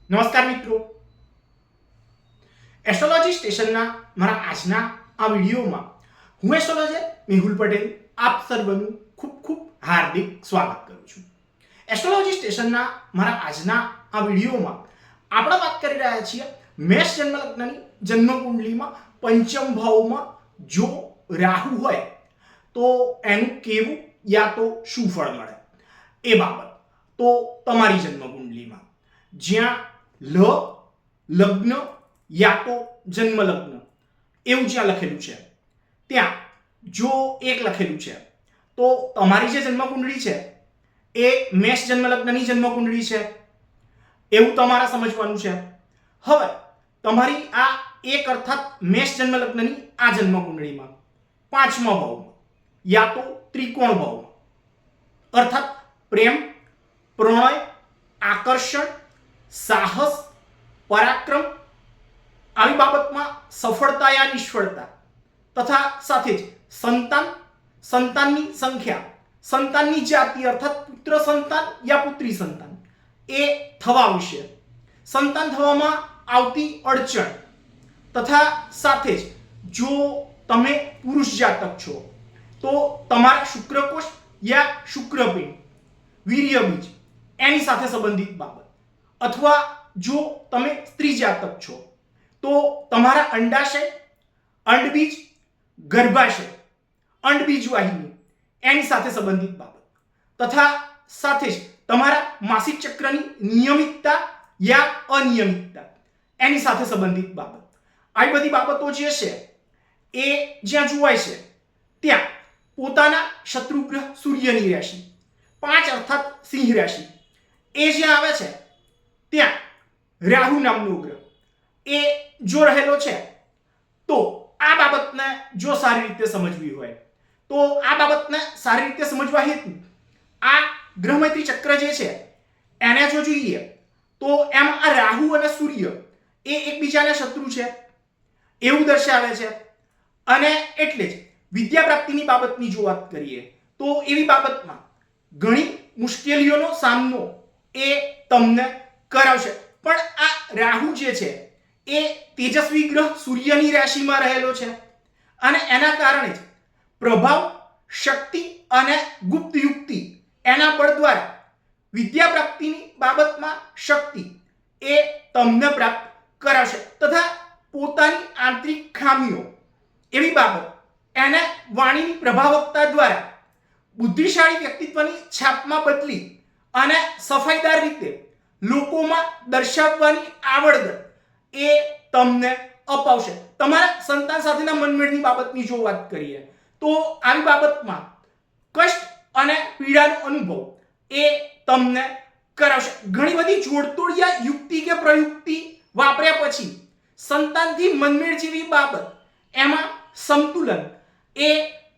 નમસ્કાર મિત્રો, એસ્ટ્રોલોજી સ્ટેશનના મારા આજના આ વિડીયોમાં હું એસ્ટ્રોલોજર મેહુલ પટેલ આપ સર્વનું ખૂબ ખૂબ હાર્દિક સ્વાગત કરું છું. એસ્ટ્રોલોજી સ્ટેશનના મારા આજના આ વિડીયોમાં આપણે વાત કરી રહ્યા છીએ મેષ જન્મ લગ્નની જન્મ કુંડલીમાં પંચમ ભાવમાં જો રાહુ હોય તો એનું કેવું યા તો શું ફળ મળે એ બાબત. તો તમારી જન્મ કુંડલીમાં જ્યાં લગ્ન યા તો જન્મ લગ્ન એવું જ્યાં લખેલું છે ત્યાં જો એક લખેલું છે તો તમારી જે જન્મ કુંડળી છે એ મેષ જન્મ લગ્નની જન્મ કુંડળી છે એવું તમારે સમજવાનું છે. હવે તમારી આ એક અર્થાત મેષ જન્મ લગ્નની આ જન્મ કુંડળીમાં પાંચમા ભાવમાં યા તો ત્રિકોણ ભાવમાં અર્થાત પ્રેમ, પ્રણય, આકર્ષણ, સાહસ, પરાક્રમ આવી બાબતમાં સફળતા યા નિષ્ફળતા તથા સાથે જ સંતાનની સંખ્યા, સંતાનની જાતિ અર્થાત પુત્ર સંતાન યા પુત્રી સંતાન એ થવા વિશે, સંતાન થવામાં આવતી અડચણ તથા સાથે જ જો તમે પુરુષ જાતક છો તો તમારા શુક્રકોષ યા શુક્રપિંડ, વીર્ય બીજ એની સાથે સંબંધિત બાબત, અથવા જો તમે સ્ત્રી જાતક છો તો તમારા અંડાશય, અંડબીજ, ગર્ભાશય, અંડબીજ વાહિની એની સાથે સંબંધિત બાબત તથા સાથે જ તમારા માસિક ચક્રની નિયમિતતા યા અનિયમિતતા એની સાથે સંબંધિત બાબત. આવી બધી બાબતો જે છે એ જ્યાં જોવાય છે ત્યાં પોતાના શત્રુગ્રહ સૂર્યની રાશિ 5 અર્થાત સિંહ રાશિ એ જ્યાં આવે છે ત્યાં રાહુ નામનો ગ્રહ એ જો રહેલો છે તો આ બાબતને જો સારી રીતે સમજવી હોય તો આ બાબતને સારી રીતે સમજવા હેતુ આ ગ્રહમૈત્રી ચક્ર જે છે એને જો જોઈએ તો એમ આ રાહુ અને સૂર્ય એ એકબીજાના શત્રુ છે એવું દર્શાવે છે. અને એટલે જ વિદ્યા પ્રાપ્તિની બાબતની જો વાત કરીએ તો એવી બાબતમાં ઘણી મુશ્કેલીઓનો સામનો એ તમને કરાવશે. પણ આ રાહુ જે છે એ તેજસ્વી ગ્રહ સૂર્યની રાશિમાં રહેલો છે અને એના કારણે જ પ્રભાવ, શક્તિ અને ગુપ્ત યુક્તિ એના બળ દ્વારા વિદ્યા પ્રાપ્તિની બાબતમાં શક્તિ એ તમને પ્રાપ્ત કરાવશે તથા પોતાની આંતરિક ખામીઓ એવી બાબત એને વાણીની પ્રભાવકતા દ્વારા બુદ્ધિશાળી વ્યક્તિત્વની છાપમાં બદલી અને સફાઈદાર રીતે લોકોમાં દર્શાવવાની આવડત એ તમને અપાવશે. તમારા સંતાન સાથેના મનમેળની બાબતની જો વાત કરીએ તો આવી બાબતમાં કષ્ટ અને પીડાનો અનુભવ એ તમને કરાવશે. ઘણી બધી જોડતોડિયા યુક્તિ કે પ્રયુક્તિ વાપર્યા પછી સંતાનથી મનમેળ જેવી બાબત એમાં સંતુલન એ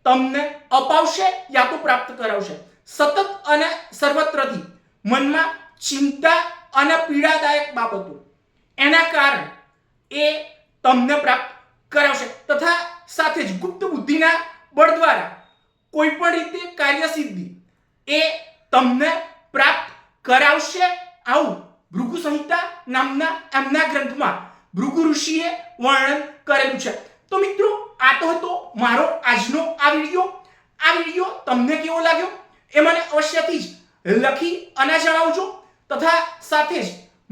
તમને અપાવશે યા તો પ્રાપ્ત કરાવશે. સતત અને સર્વત્રથી મનમાં ચિંતા અને પીડાદાયક બાબતો એના કારણે એ તમને પ્રાપ્ત કરાવશે તથા સાથે જ ગુપ્ત બુદ્ધિના બળ દ્વારા કોઈ પણ રીતે કાર્યસિદ્ધિ એ તમને પ્રાપ્ત કરાવશે. આવું ભૃગુ સંહિતા નામના એમના ગ્રંથમાં ભૃગુ ઋષિએ વર્ણન કરેલું છે. તો મિત્રો, આ તો હતો મારો આજનો આ વિડીયો તમને કેવો લાગ્યો એ મને અવશ્યથી જ લખી અને જણાવજો તથા સાથે જ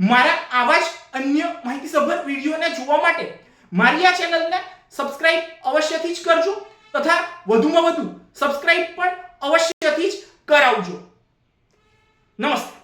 મારા આવા જ અન્ય માહિતીસભર વિડીયોને જોવા માટે મારી આ ચેનલને સબસ્ક્રાઇબ અવશ્યથી જ કરજો તથા વધુમાં વધુ સબસ્ક્રાઇબ પણ અવશ્યથી જ કરાવજો. નમસ્તે.